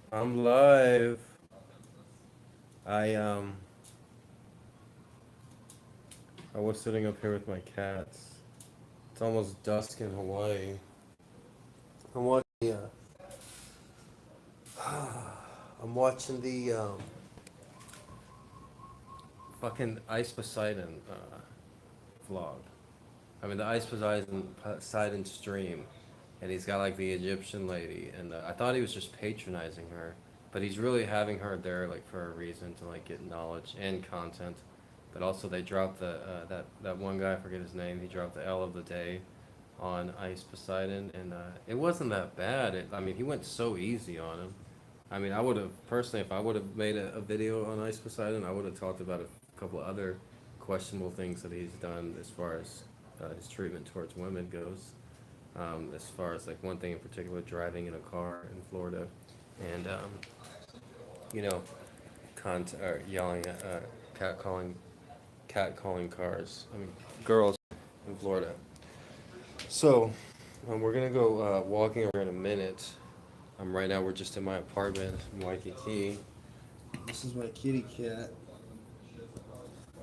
I'm live. I um I was sitting up here with my cats. It's almost dusk in Hawaii. I'm watching I'm watching the fucking Ice Poseidon vlog. I mean the Ice Poseidon stream, and he's got like the Egyptian lady, and I thought he was just patronizing her, but he's really having her there like for a reason to like get knowledge and content. But also they dropped the that one guy, I forget his name. He dropped the L of the day on Ice Poseidon, and it wasn't that bad. I mean, he went so easy on him. I mean, I would have personally, if I would have made a video on Ice Poseidon, I would have talked about a couple of other questionable things that he's done as far as his treatment towards women goes. As far as like one thing in particular, driving in a car in Florida, and you know, or yelling at cat calling cars. I mean, girls in Florida. So, we're gonna go walking around in a minute. Right now we're just in my apartment in Waikiki. This is my kitty cat.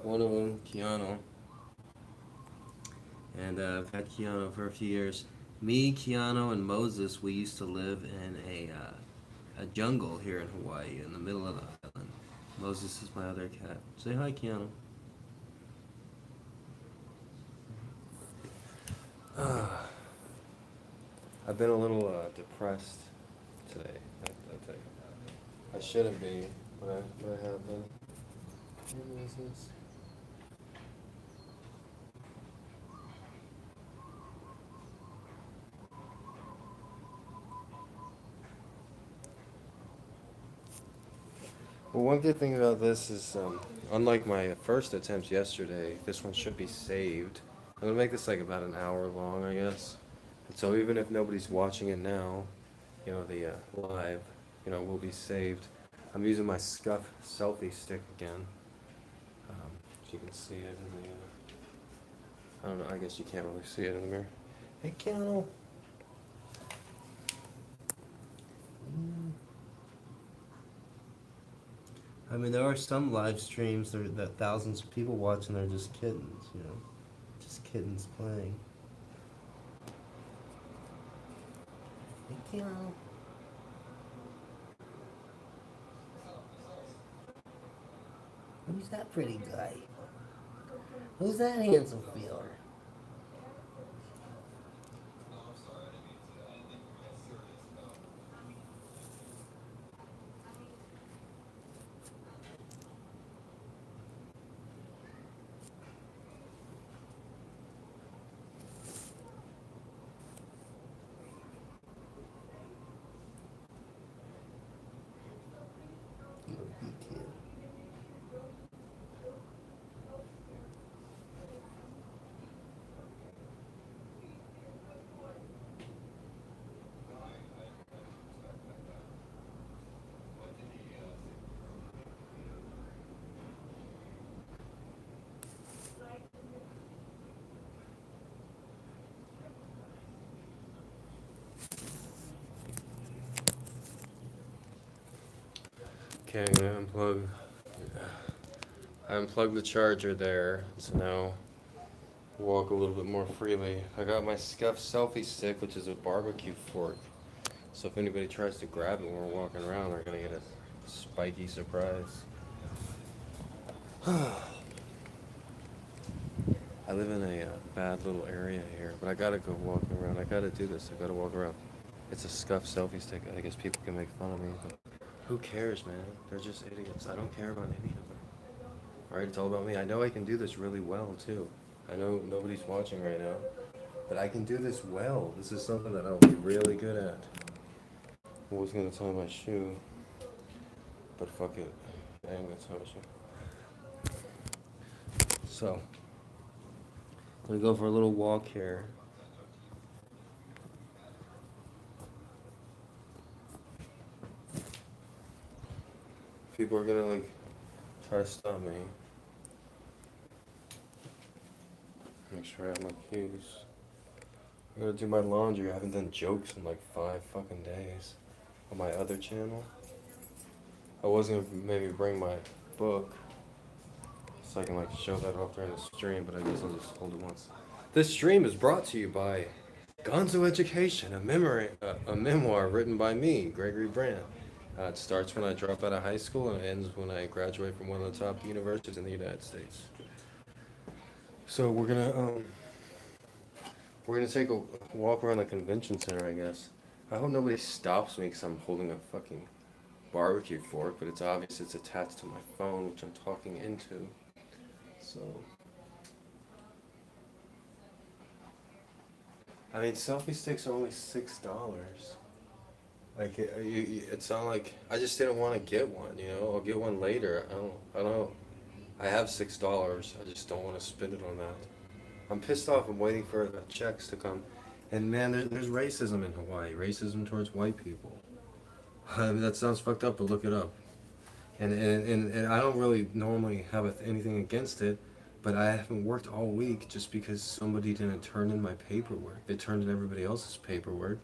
One of them, Keanu, and I've had Keanu for a few years. Me, Keanu, and Moses, we used to live in a jungle here in Hawaii, in the middle of the island. Moses is my other cat. Say hi, Keanu. I've been a little depressed today. I think I shouldn't be, but I have been. What is this? Well, one good thing about this is, unlike my first attempts yesterday, this one should be saved. I'm gonna make this like about an hour long, I guess. And so even if nobody's watching it now, the live, will be saved. I'm using my Scuff selfie stick again. If you can see it in the, I don't know, I guess you can't really see it in the mirror. Hey, Keanu. I mean, there are some live streams that thousands of people watch, and they're just kittens, just kittens playing. Hey, Keanu. Who's that pretty guy? Who's that handsome feeler? You're a big kid. Okay, I'm gonna unplug. I unplugged the charger there, so now walk a little bit more freely. I got my Scuff selfie stick, which is a barbecue fork. So if anybody tries to grab it when we're walking around, they're gonna get a spiky surprise. I live in a bad little area here, but I gotta go walking around. I gotta do this. I gotta walk around. It's a Scuff selfie stick. I guess people can make fun of me, but who cares, man? They're just idiots. I don't care about any of them. Alright, it's all about me. I know I can do this really well, too. I know nobody's watching right now, but I can do this well. This is something that I'll be really good at. I was gonna tie my shoe, but fuck it. I am gonna tie my shoe. So, I'm gonna go for a little walk here. People are gonna like try to stop me. Make sure I have my keys. I gotta do my laundry. I haven't done jokes in like 5 fucking days on my other channel. I was gonna maybe bring my book so I can like show that off during the stream, but I guess I'll just hold it once. This stream is brought to you by Gonzo Education, a memoir written by me, Gregory Brand. It starts when I drop out of high school and it ends when I graduate from one of the top universities in the United States. So we're gonna take a walk around the convention center, I guess. I hope nobody stops me because I'm holding a fucking barbecue fork, but it's obvious it's attached to my phone, which I'm talking into. So, I mean, selfie sticks are only $6. Like, it's not like I just didn't want to get one. You know, I'll get one later. I don't. I have $6. I just don't want to spend it on that. I'm pissed off. I'm waiting for the checks to come. And man, there's racism in Hawaii. Racism towards white people. I mean, that sounds fucked up, but look it up. And I don't really normally have anything against it, but I haven't worked all week just because somebody didn't turn in my paperwork. They turned in everybody else's paperwork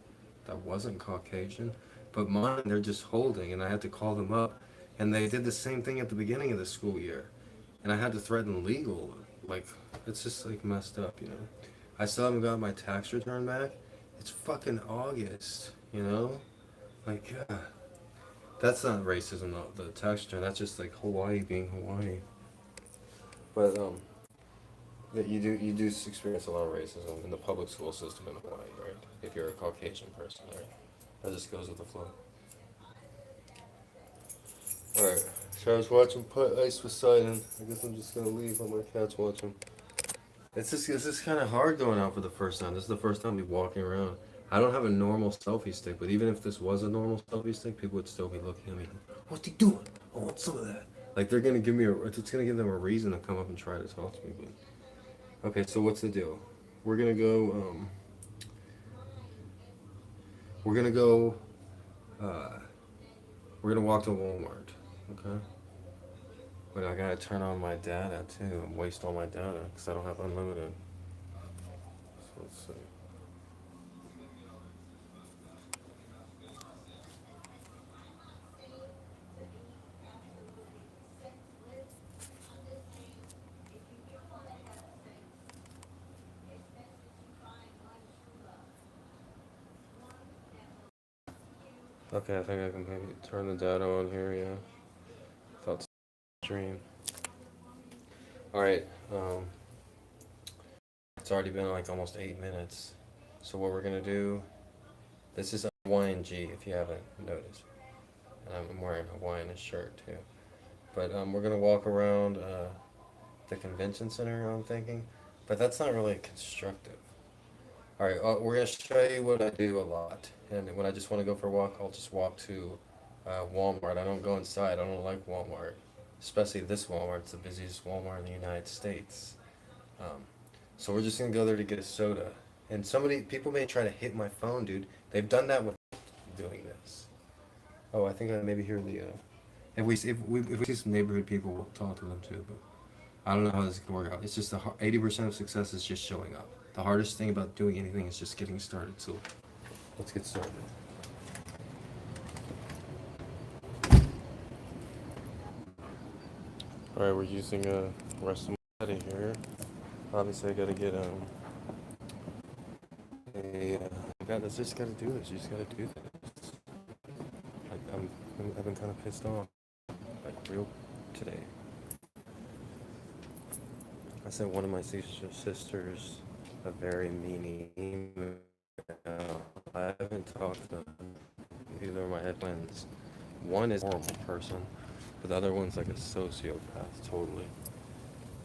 that wasn't Caucasian, but mine they're just holding, and I had to call them up, and they did the same thing at the beginning of the school year, and I had to threaten legal. Like, it's just like messed up, you know. I still haven't got my tax return back. It's fucking August, you know. Like, that's not racism though. The tax return. That's just like Hawaii being Hawaii. But that you do experience a lot of racism in the public school system in Hawaii, right? If you're a Caucasian person, right? That just goes with the flow. All right. So I was watching Put Ice Poseidon. I guess I'm just gonna leave while my cat's watching. It's just kind of hard going out for the first time. This is the first time I'll be walking around. I don't have a normal selfie stick, but even if this was a normal selfie stick, people would still be looking at me. What's he doing? I want some of that. Like they're gonna give me it's gonna give them a reason to come up and try to talk to me. But okay, so what's the deal? We're gonna go. We're gonna go. Uh, we're gonna walk to Walmart. Okay. But I gotta turn on my data too and waste all my data because I don't have unlimited. So let's see. Okay, I think I can maybe turn the data on here. Yeah. Thought stream. All right. It's already been like almost 8 minutes. So what we're gonna do? This is a Hawaiian G if you haven't noticed, and I'm wearing a Hawaiian shirt too. But we're gonna walk around the convention center. I'm thinking, but that's not really constructive. All right, we're gonna show you what I do a lot, and when I just want to go for a walk, I'll just walk to Walmart. I don't go inside. I don't like Walmart, especially this Walmart. It's the busiest Walmart in the United States. Um, so we're just gonna go there to get a soda. And people may try to hit my phone, dude. They've done that with doing this. Oh, I think I maybe hear the. If we see some neighborhood people, we'll talk to them too. But I don't know how this can work out. It's just 80% of success is just showing up. The hardest thing about doing anything is just getting started. So let's get started. All right, we're using a rest of my body here. Obviously, I gotta get just gotta do this. You just gotta do this. Like I've been kind of pissed off, like real today. I sent one of my sisters a very mean email. I haven't talked to either of my headlines. One is a horrible person, but the other one's like a sociopath, totally.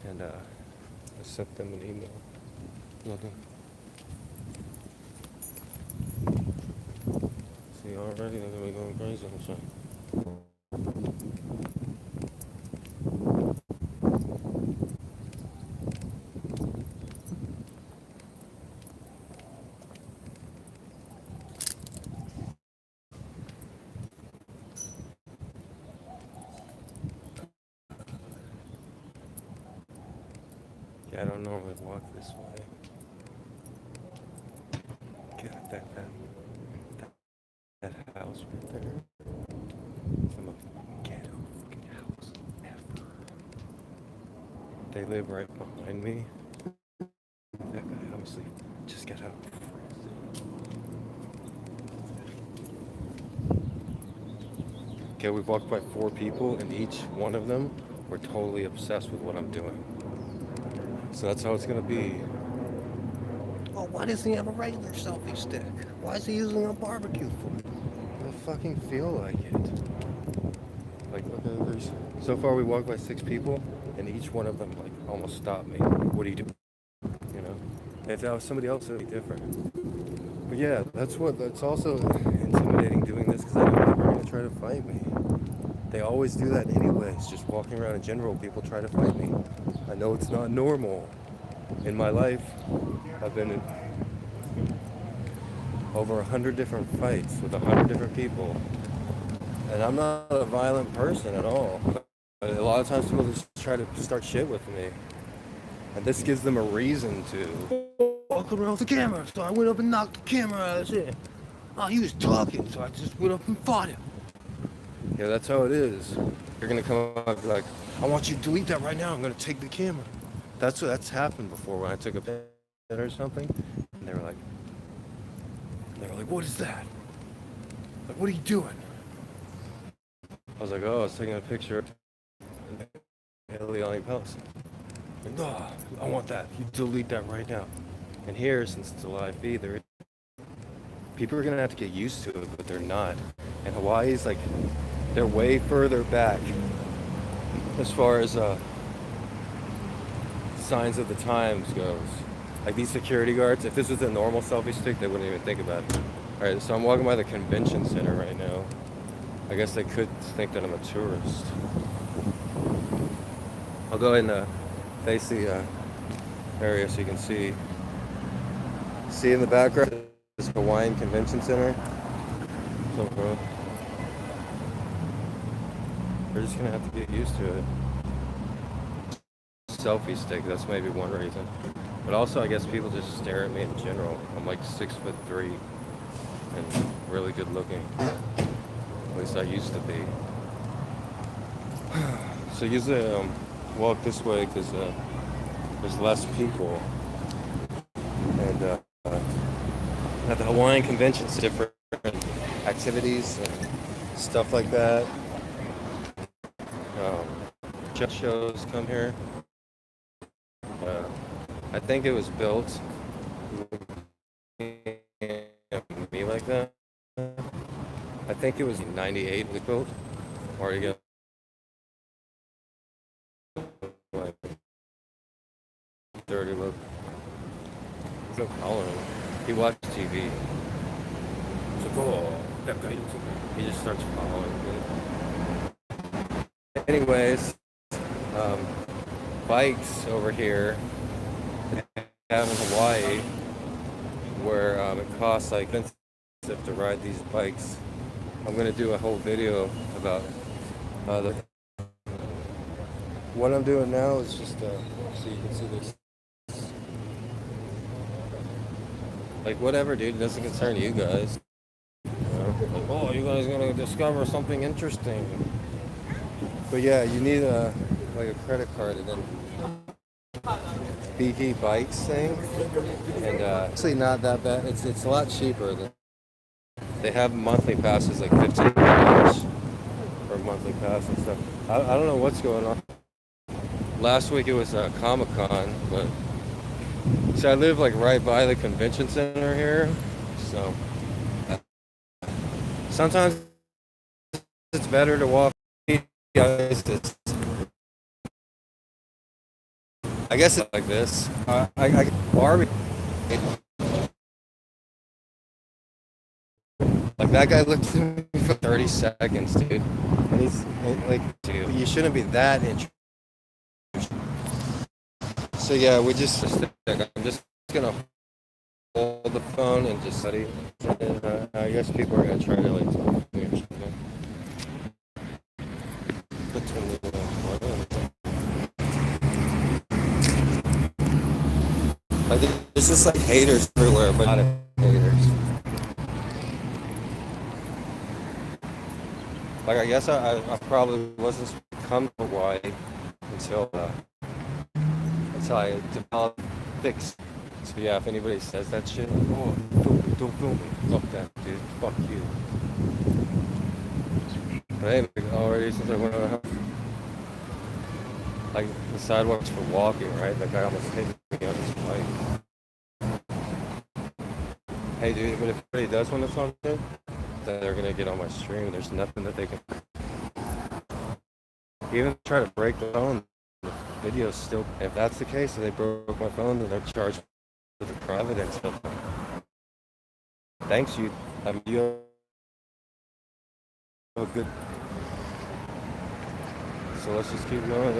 And I sent them an email. Nothing. See, already they're gonna be going crazy and shit. Yeah, I don't normally walk this way. God, that house right there. Some ghetto. They live right behind me. That guy obviously just got out. Okay, we've walked by 4 people, and each one of them were totally obsessed with what I'm doing. So that's how it's gonna be. Oh, why doesn't he have a regular selfie stick? Why is he using a barbecue food? I fucking feel like it. Like, okay, so far we walked by 6 people, and each one of them like almost stopped me. What are you doing? You know? If that was somebody else, it'd be different. But yeah, that's also intimidating doing this because I know people are gonna try to fight me. They always do that anyways. Just walking around in general, people try to fight me. I know it's not normal. In my life, I've been in over 100 different fights with 100 different people. And I'm not a violent person at all. But a lot of times people just try to start shit with me. And this gives them a reason to walk around with the camera. So I went up and knocked the camera out of his head. Oh, he was talking, so I just went up and fought him. Yeah, that's how it is. You're gonna come up and be like, I want you to delete that right now. I'm gonna take the camera. That's happened before when I took a picture or something. And they were like, what is that? Like, what are you doing? I was like, oh, I was taking a picture of Eliani Palace. And, oh, I want that. You delete that right now. And here, since it's a live feed, people are gonna have to get used to it, but they're not. And Hawaii's like, they're way further back as far as signs of the times goes. Like these security guards, if this was a normal selfie stick, they wouldn't even think about it. Alright, so I'm walking by the convention center right now. I guess they could think that I'm a tourist. I'll go ahead and face the area so you can see. See in the background this Hawaiian Convention Center. So, bro, we're just gonna have to get used to it. Selfie stick, that's maybe one reason. But also, I guess people just stare at me in general. I'm like 6'3" and really good looking. At least I used to be. So usually walk this way because there's less people. And at the Hawaiian Convention, different activities and stuff like that. Shows come here. I think it was built me like that. I think it was 98 was built. Or you get like 30 look. He's no following. He watched TV. He's like, oh, that guy. He just starts following me. Anyways, bikes over here have in Hawaii where it costs like expensive to ride these bikes. I'm gonna do a whole video about what I'm doing now is just so you can see this. Like whatever, dude, it doesn't concern you guys. You know? Like, oh, you guys gonna discover something interesting. But yeah, you need like a credit card and then BV Bikes thing, and actually not that bad. It's a lot cheaper. They have monthly passes like $15 for a monthly pass and stuff. I don't know what's going on. Last week it was Comic-Con, but see, I live like right by the convention center here, so sometimes it's better to walk. I guess it's like this. I Barbie. Like that guy looked at me for 30 seconds, dude. And he's like, dude, you shouldn't be that interested. So yeah, I'm just gonna hold the phone and just study. And, I guess people are gonna try to like talk to me or something. Like, there's just like haters everywhere, but not haters. Like I guess I probably wasn't supposed to come to Hawaii until That's how I develop thick. So yeah, if anybody says that shit, like, oh, don't film me. Fuck that, dude. Fuck you. But hey, like, already since I went out of the house, like the sidewalks for walking, right? That guy almost hit me on his bike. Hey, dude, but if anybody does want to talk to me, then they're gonna get on my stream. There's nothing that they can. Even try to break the phone, the video's still. If that's the case, if they broke my phone, then they're charged with the evidence. Thanks, you. I mean, you have a good. So let's just keep going.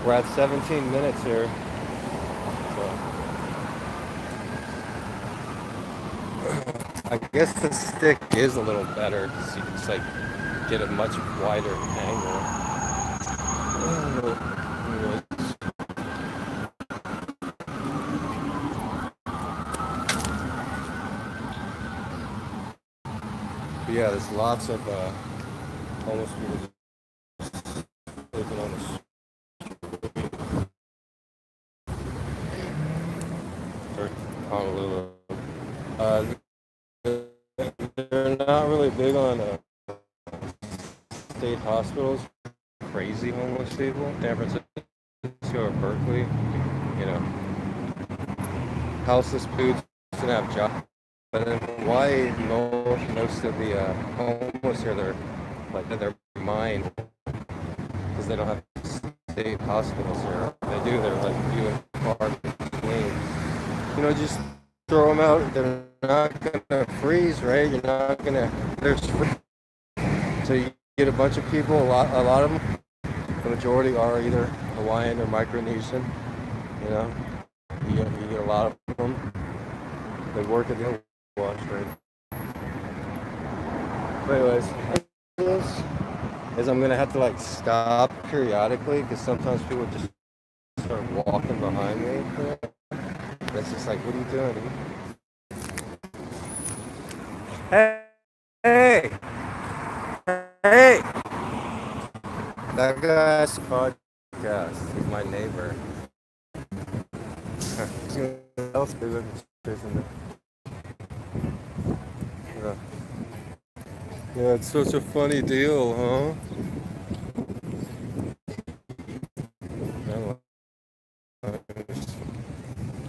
We're at 17 minutes here. So I guess the stick is a little better because you can just like get a much wider angle. But yeah, there's lots of homeless people living on the street. Or Honolulu. They're not really big on state hospitals. Crazy homeless people. San Francisco or Berkeley, you know, houseless dudes don't have jobs. But in Hawaii, most of the homeless here, they're like in their mind because they don't have state hospitals here. They do. They're like few and far between. You know, just throw them out. They're not gonna freeze, right? You're not gonna. There's free. So you get a bunch of people. A lot of them. The majority are either Hawaiian or Micronesian. You know, you get a lot of them. They work at the wash, right? But anyways, is I'm gonna have to like stop periodically because sometimes people just start walking behind me. And it's just like, what are you doing? Hey, hey! That guy's podcast is my neighbor. Else big yeah, it's such a funny deal, huh?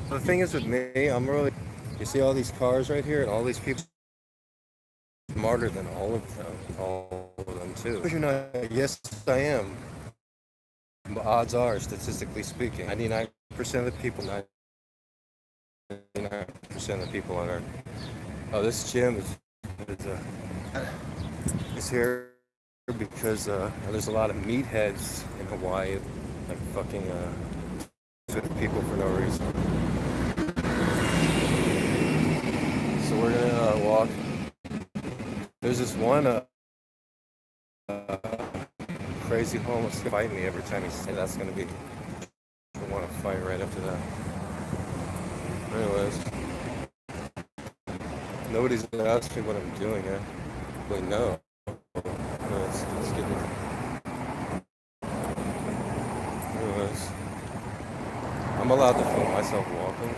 The thing is with me, I'm really. You see all these cars right here, and all these people smarter than all of them too. But you're not. Yes, I am. But odds are, statistically speaking, 99% of the people, 99% of the people on Earth. Oh, this gym is here because there's a lot of meatheads in Hawaii, like fucking with people for no reason. So we're gonna walk. There's this one crazy homeless fight me every time he says that's gonna be. I want to fight right after that. Anyways, nobody's gonna ask me what I'm doing yet. But no. Let's get it. Anyways, I'm allowed to film myself walking.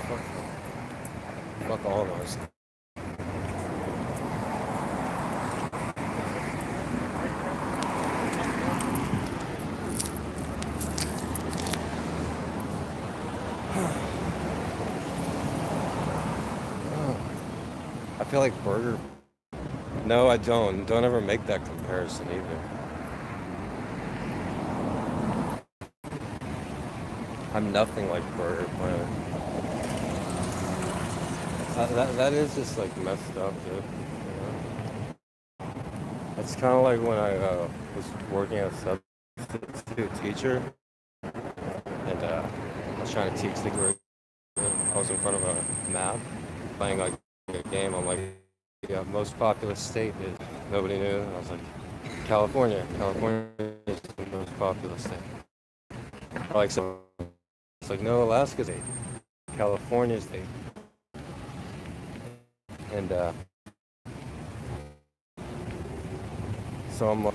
Fuck all of us. I feel like burger. No, I don't. Don't ever make that comparison either. I'm nothing like Burger Planet. That is just like messed up, dude. You know? It's kind of like when I was working as a substitute teacher, and I was trying to teach the group. I was in front of a map, playing like a game. I'm like, yeah, most populous state is. Nobody knew. And I was like, California. California is the most populous state. Like so, it's like no, Alaska state. California state. And so I'm like,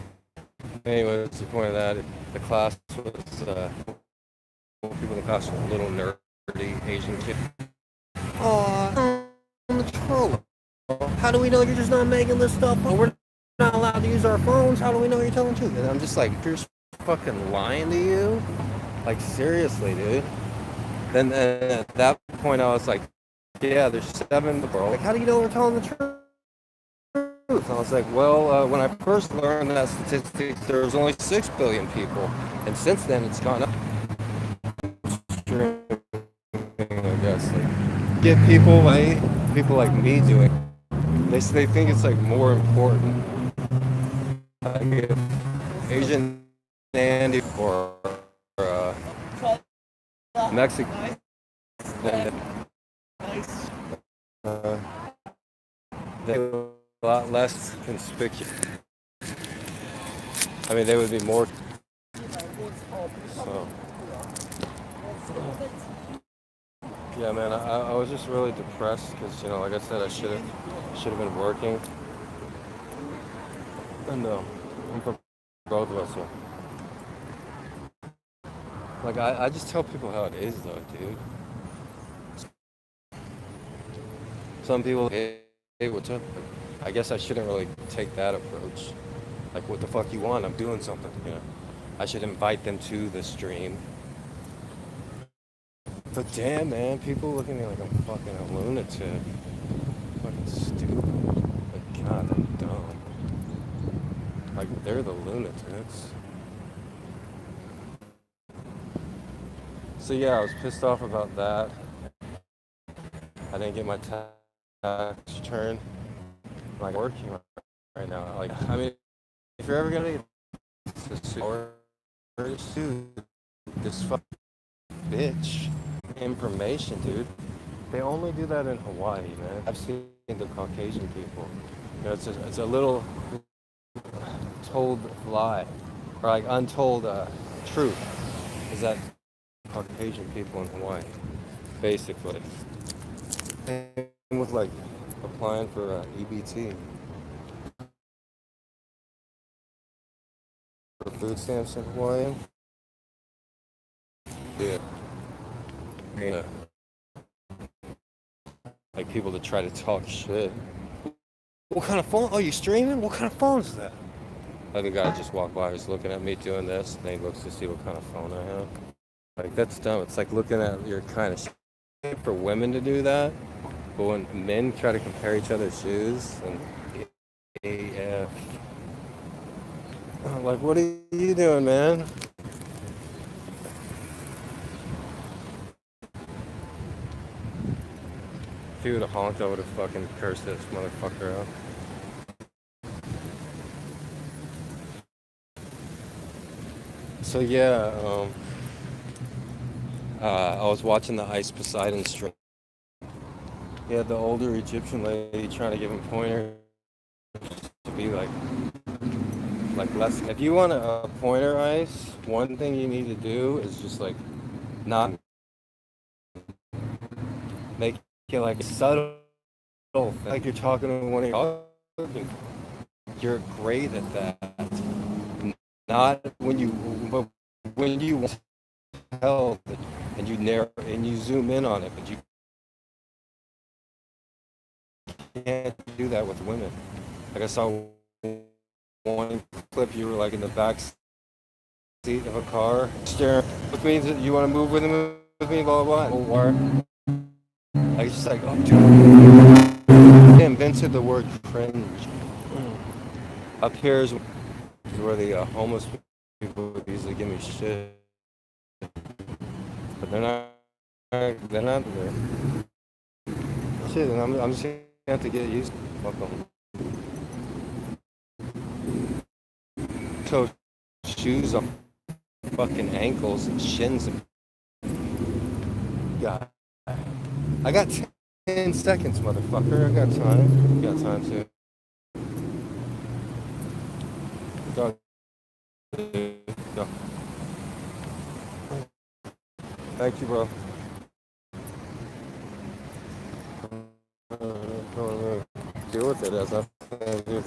anyway, what's the point of that? The class was people in the class were little nerdy Asian kids. Oh, on the troll. How do we know you're just not making this stuff up? We're not allowed to use our phones. How do we know you're telling the truth? And I'm just like, you're fucking lying to you? Like, seriously, dude. Then at that point, I was like, yeah, there's 7 in the world. Like, how do you know we're telling the truth? And I was like, well, when I first learned that statistics, there was only 6 billion people. And since then, it's gone up. I guess. Like, get people like me doing. They think it's like more important. Like if Asian Andy or Mexican, they were a lot less conspicuous. I mean, they would be more. So, yeah, man, I was just really depressed because, like I said, I should have been working. And I'm for both of us. So. Like, I just tell people how it is, though, dude. Some people, hey, what's up? I guess I shouldn't really take that approach. Like, what the fuck you want? I'm doing something, I should invite them to the stream. But damn, man, people look at me like I'm fucking a lunatic. Fucking stupid. Like, God, they're dumb. Like, they're the lunatics. So yeah, I was pissed off about that. I didn't get my tax return. I'm like, working right now. Like, I mean, if you're ever gonna sue this fucking bitch information, dude. They only do that in Hawaii, man. I've seen the Caucasian people. It's a little told lie, or like untold truth, is that Caucasian people in Hawaii, basically. Same with like applying for EBT, for food stamps in Hawaii. Yeah. Like people that try to talk shit. What kind of phone? Oh, you streaming? What kind of phone is that? Like the guy just walked by, he's looking at me doing this, and then he looks to see what kind of phone I have. Like, that's dumb. It's like looking at your kind of shit for women to do that. But when men try to compare each other's shoes, and AF. Like, what are you doing, man? If he would have honked, I would have fucking cursed this motherfucker out. So yeah, I was watching the Ice Poseidon stream. He had the older Egyptian lady trying to give him pointers to be like less. If you want a pointer ice, one thing you need to do is just like not make it like a subtle thing. Like you're talking to one of your. You're great at that. Not when you tell and you narrow and you zoom in on it, but you can't do that with women. Like I saw one clip, you were like in the back seat of a car, staring, which means that you want to move with me, blah blah blah. Or like just like, oh dude, they invented the word cringe. Up here is where the homeless people would usually give me shit, but they're not there. Shit, and I'm just gonna have to get used to it. Fuck them. Toe shoes on fucking ankles and shins. God, I got 10 seconds, motherfucker. I got time. You got time too. Go. Go. Thank you, bro. Deal with it as I do.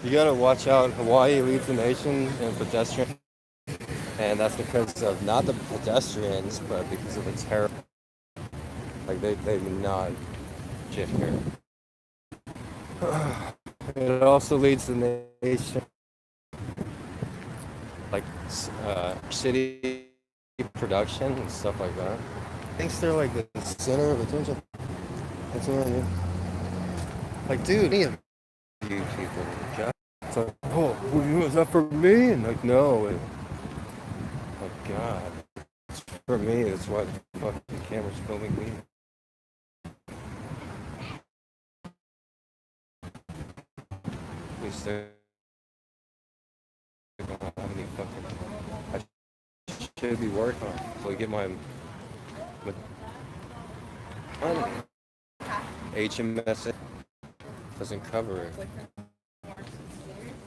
You gotta watch out. Hawaii leads the nation in pedestrian, and that's because of not the pedestrians, but because of the terror. Like they do not shit here. It also leads the nation, like city production and stuff like that. Thinks they're like the center of attention. That's what I mean. Like, dude, any of you people, God, it's like, oh, was that for me? And like, no, oh God, it's for me. That's why the fucking camera's filming me. At least they don't have any fucking. I should be working on. So I get my HMS doesn't cover it.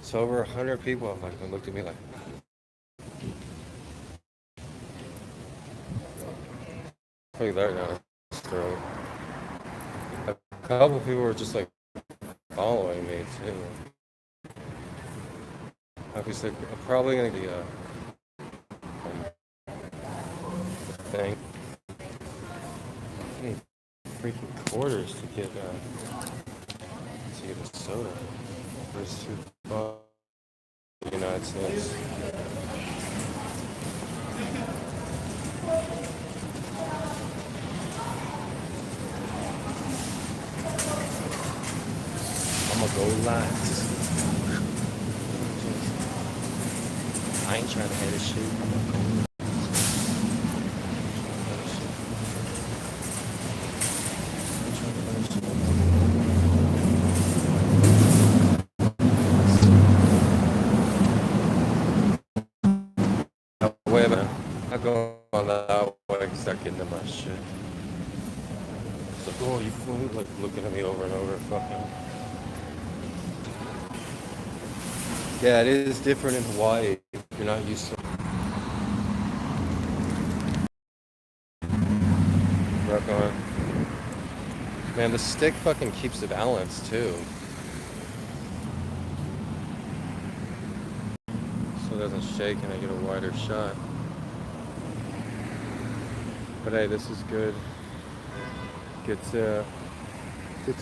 So over 100 people have like looked at me like. Look at that now. A couple of people were just like following me too. Obviously, I'm probably gonna be a thing. I need freaking quarters to get a soda. First $2 in the United States. I'ma go live. I ain't trying to hit a shoot. Wait a minute. I'm going on that way because I get into my shit. It's like, oh, you fool, like looking at me over and over, fucking. Yeah, it is different in Hawaii. You're not used to. Rock on. Man, the stick fucking keeps the balance too. So it doesn't shake and I get a wider shot. But hey, this is good. Gets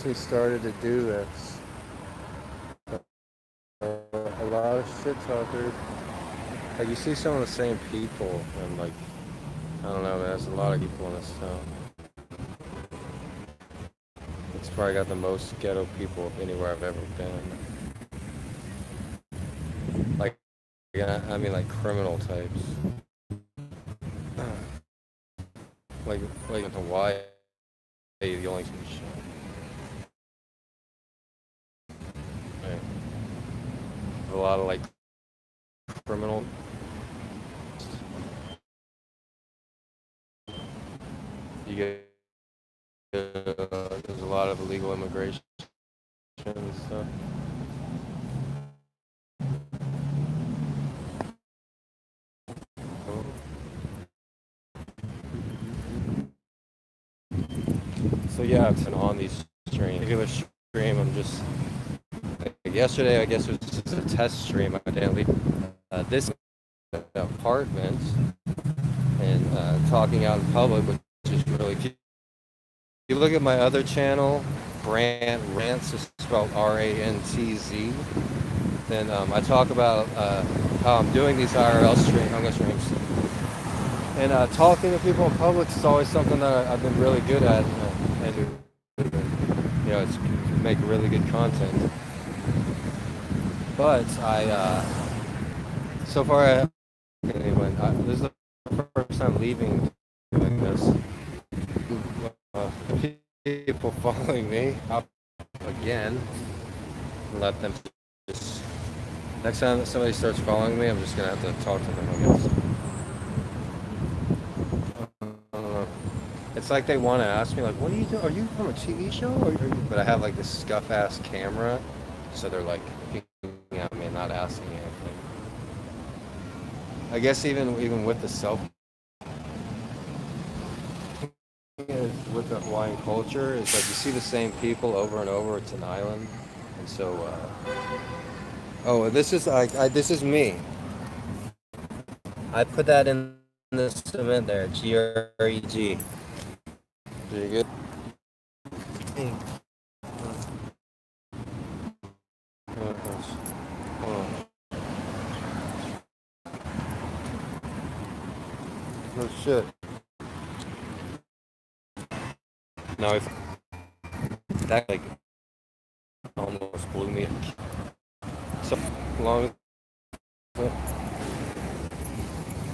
me started to do this. A lot of shit talkers. Like you see some of the same people, and like I don't know, man. There's a lot of people in this town. It's probably got the most ghetto people of anywhere I've ever been. Like, yeah, I mean, like criminal types. Like in Hawaii, the only shit. Right. A lot of like criminal. You get there's a lot of illegal immigration and stuff. So yeah, it's on these streams. Regular stream, I'm just like yesterday. I guess it was just a test stream. I didn't leave this apartment and talking out in public, which is really. If you look at my other channel, Rants is spelled R-A-N-T-Z. Then I talk about how I'm doing these IRL streams. And talking to people in public is always something that I've been really good at, and you know, it's make really good content. But so far, anyway, this is the first time leaving doing this. People following me up again. Let them just. Next time that somebody starts following me, I'm just gonna have to talk to them, I guess. It's like they want to ask me, like, what are you doing? Are you from a TV show? But I have like this scuff ass camera, so they're like looking at me and not asking anything. I guess even with the self, with the Hawaiian culture, it's like you see the same people over and over. It's an island, and so Oh, this is me. I put that in the cement there. GREG. Pretty good. Hey. Oh, oh, oh shit. Now if that like almost blew me. So long as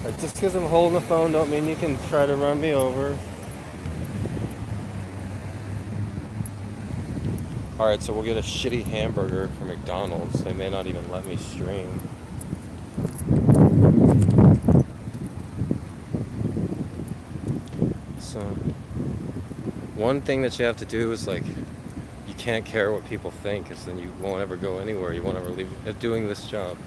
like, just because I'm holding the phone don't mean you can try to run me over. Alright, so we'll get a shitty hamburger from McDonald's. They may not even let me stream. So one thing that you have to do is like you can't care what people think because then you won't ever go anywhere. You won't ever leave doing this job.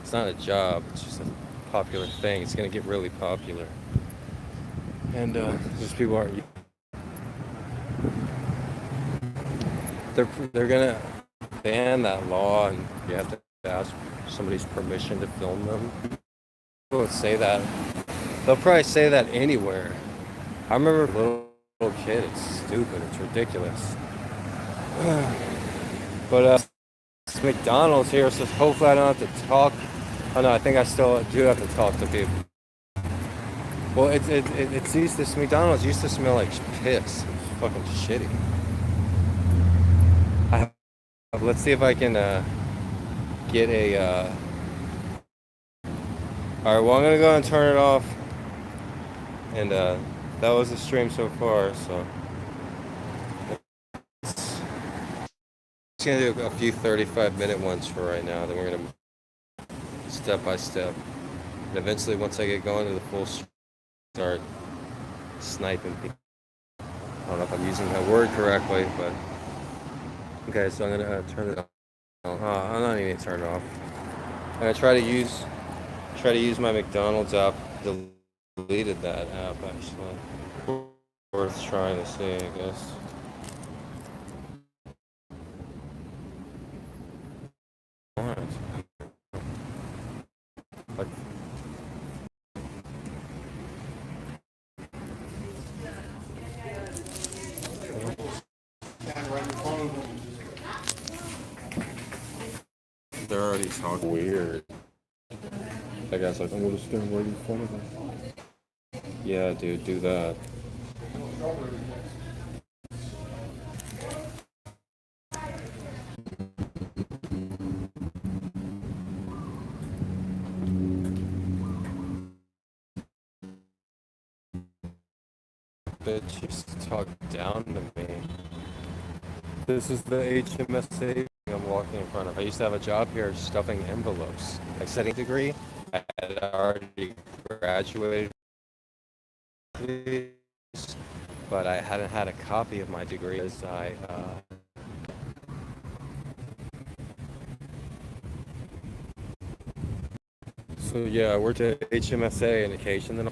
It's not a job, it's just a popular thing. It's gonna get really popular. And these people aren't they're gonna ban that law and you have to ask somebody's permission to film them. People would say that. They'll probably say that anywhere. I remember a little kid, it's stupid, it's ridiculous. But it's McDonald's here, so hopefully I don't have to talk. Oh no, I think I still do have to talk to people. Well, this McDonald's used to smell like piss. It's fucking shitty. Let's see if I can get a. All right, well I'm gonna go and turn it off. And that was the stream so far. So it's gonna do a few 35-minute ones for right now. Then we're gonna step by step. And eventually, once I get going to the full start sniping people. I don't know if I'm using that word correctly, but okay. So I'm gonna turn it off. I'm not even gonna turn it off. I'm gonna try to use my McDonald's app. Deleted that app actually. Worth trying to see, I guess. Like, they're already talking weird. I guess like I'm gonna stand right in front of them. Yeah, dude, do that. Bitch used to talk down to me. This is the HMSA I'm walking in front of. I used to have a job here stuffing envelopes. Like setting degree. I had already graduated, but I hadn't had a copy of my degree as So yeah, I worked at HMSA on occasion. Then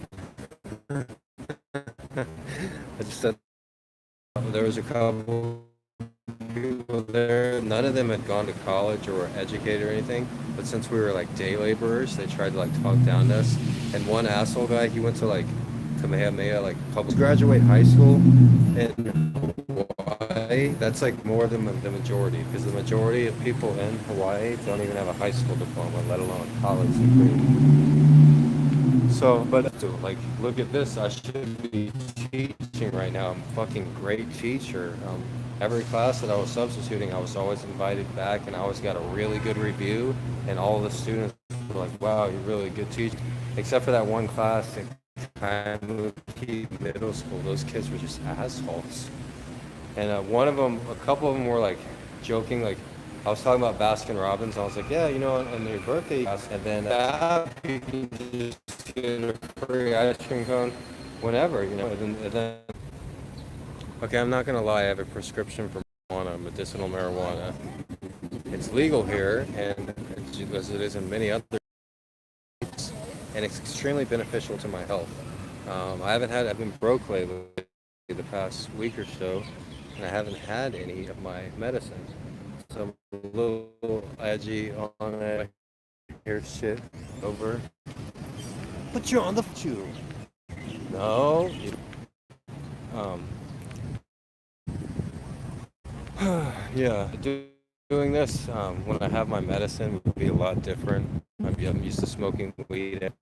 I just said there was a couple people there. None of them had gone to college or were educated or anything. But since we were like day laborers, they tried to like talk down to us. And one asshole guy, he went to like Kamehameha, like public graduate high school in Hawaii. That's like more than the majority, because the majority of people in Hawaii don't even have a high school diploma, let alone a college degree. So, but like, look at this. I should be teaching right now. I'm a fucking great teacher. Every class that I was substituting, I was always invited back, and I always got a really good review. And all the students were like, "Wow, you're really a good teacher." Except for that one class in Kaimuki Middle School. Those kids were just assholes. And one of them, a couple of them were like joking, like I was talking about Baskin Robbins. I was like, yeah, you know, on their birthday, and then you can just get a free ice cream cone whenever, you know. And then, okay, I'm not gonna lie, I have a prescription for marijuana, medicinal marijuana. It's legal here, and as it is in many other states, and it's extremely beneficial to my health. I've been broke lately, the past week or so, and I haven't had any of my medicines. So I'm a little edgy on it. hear shit over. But you're on the tube. No. Um. Yeah. Doing this when I have my medicine would be a lot different. I'm used to smoking weed.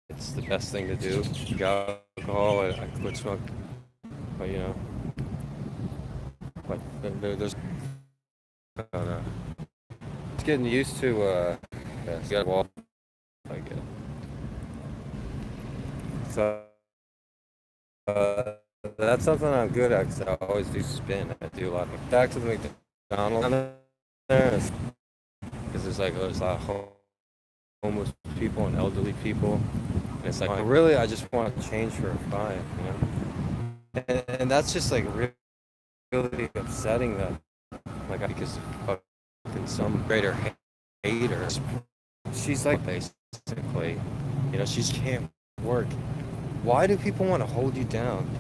It's the best thing to do. Alcohol, I quit smoking. But you know, like there's, I don't know. It's getting used to. Yeah, you gotta walk. Like it. So that's something I'm good at because I always do spin. I do a lot. Back to the McDonald's down there because there's a lot of homeless people and elderly people. And it's like, really, I just want to change for a five, you know? And that's just like really upsetting that, like, because of fucking some greater hater. She's like, basically, you know, she can't work. Why do people want to hold you down?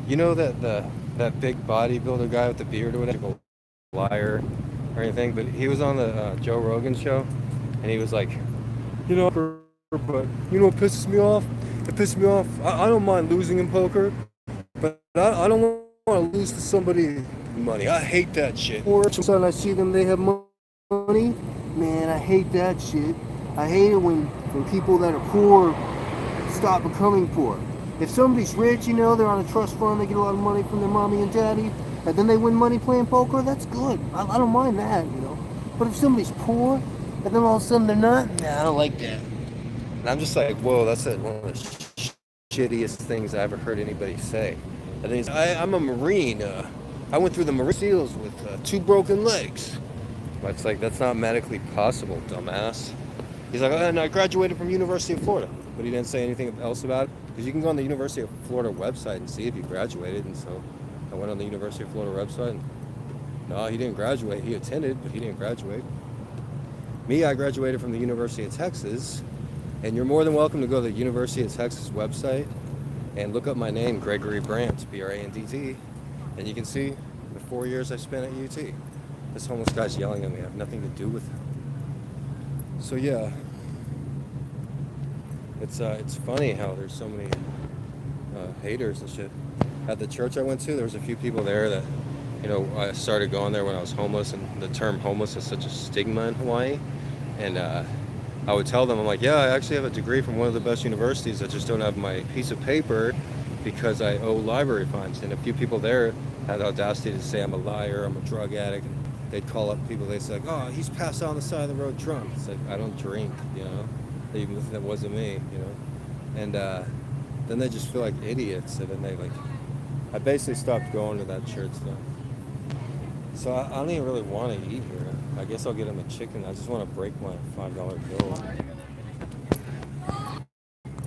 You know that big bodybuilder guy with the beard or whatever, liar or anything, but he was on the Joe Rogan show, and he was like, you know, but you know what pisses me off? It pisses me off. I don't mind losing in poker, but I don't want to lose to somebody money. I hate that shit. Or sometimes I see them, they have money. Man, I hate that shit. I hate it when people that are poor stop becoming poor. If somebody's rich, you know, they're on a trust fund, they get a lot of money from their mommy and daddy, and then they win money playing poker, that's good. I don't mind that, you know. But if somebody's poor, and then all of a sudden they're not, nah, I don't like that. And I'm just like, whoa, that's one of the shittiest things I ever heard anybody say. And then he's like, I'm a Marine. I went through the Marine SEALs with 2 broken legs. It's like, that's not medically possible, dumbass. He's like, and I graduated from University of Florida. But he didn't say anything else about it. Because you can go on the University of Florida website and see if he graduated. And so I went on the University of Florida website. And no, he didn't graduate. He attended, but he didn't graduate. Me, I graduated from the University of Texas. And you're more than welcome to go to the University of Texas website and look up my name, Gregory Brandt, Brandt. And you can see the 4 years I spent at UT. This homeless guy's yelling at me. I have nothing to do with him. So yeah, it's funny how there's so many haters and shit. At the church I went to, there was a few people there that, you know, I started going there when I was homeless, and the term homeless is such a stigma in Hawaii. And I would tell them, I'm like, yeah, I actually have a degree from one of the best universities. I just don't have my piece of paper because I owe library fines. And a few people there had the audacity to say I'm a liar, I'm a drug addict. And they'd call up people, they'd say, like, oh, he's passed out on the side of the road drunk. It's like, I don't drink, you know? Even if that wasn't me, you know? And then they just feel like idiots. And then they, like, I basically stopped going to that church, though. So I don't even really want to eat here. I guess I'll get him a chicken. I just want to break my $5 bill.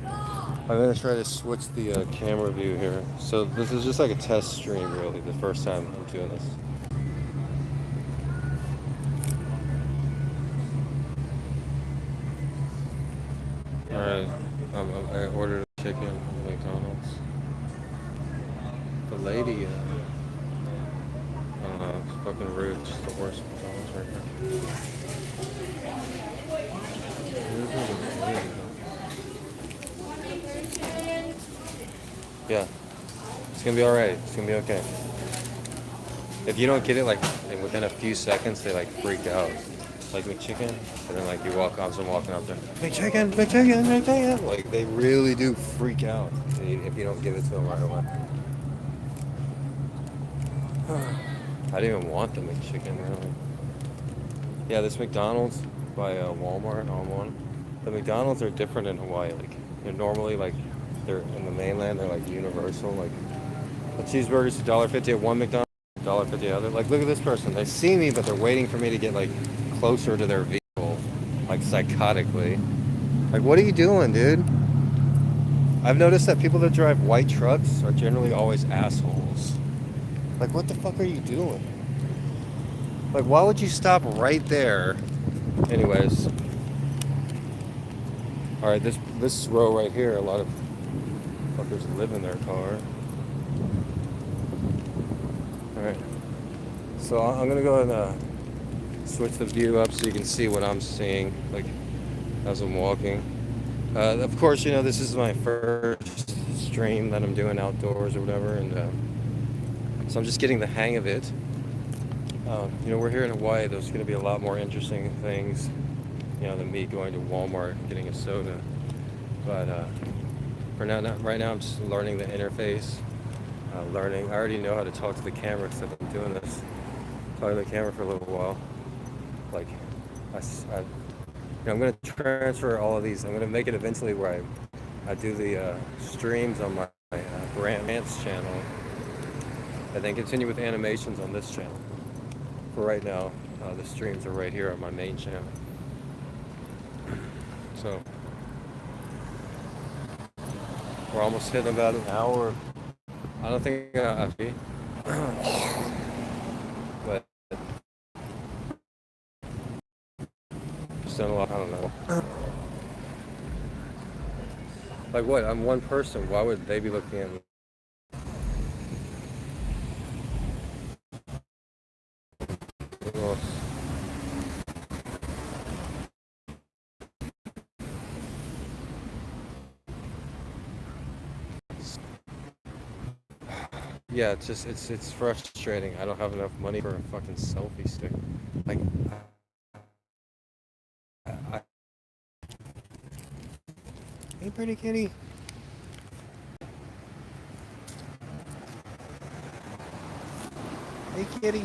I'm going to try to switch the camera view here. So this is just like a test stream, really, the first time I'm doing this. Alright, I ordered a chicken from McDonald's. The lady, I don't know, it's fucking rude. It's just the worst McDonald's right now. Yeah, it's gonna be alright. It's gonna be okay. If you don't get it, like, within a few seconds, they, like, freak out. Like McChicken, and then, like, you walk up, someone walking up there, McChicken, McChicken, McChicken. Like, they really do freak out if you don't give it to them right away. I didn't even want the McChicken, really. Yeah, this McDonald's by Walmart on one. The McDonald's are different in Hawaii. Like, they're normally, like, they're in the mainland, they're, like, universal. Like, the cheeseburgers $1.50 at one McDonald's, $1.50 at the other. Like, look at this person. They see me, but they're waiting for me to get, like, closer to their vehicle, like, psychotically. Like, what are you doing, dude? I've noticed that people that drive white trucks are generally always assholes. Like, what the fuck are you doing? Like, why would you stop right there? Anyways. Alright, this row right here, a lot of fuckers live in their car. Alright. So I'm gonna go and switch the view up so you can see what I'm seeing. Like, as I'm walking. Of course, this is my first stream that I'm doing outdoors or whatever, and so I'm just getting the hang of it. We're here in Hawaii. There's going to be a lot more interesting things, than me going to Walmart and getting a soda. But for now, right now, I'm just learning the interface. Learning. I already know how to talk to the camera because I've been doing this, talking to the camera for a little while. Like, I'm going to transfer all of these. I'm going to make it eventually where I do the streams on my Brand's channel, and then continue with animations on this channel. For right now, the streams are right here on my main channel. So we're almost hitting about an hour. I don't think I'll be, but just done a lot. I don't know. Like what? I'm one person. Why would they be looking at me? Well, yeah, it's frustrating. I don't have enough money for a fucking selfie stick. Like, hey, pretty kitty. Hey, kitty.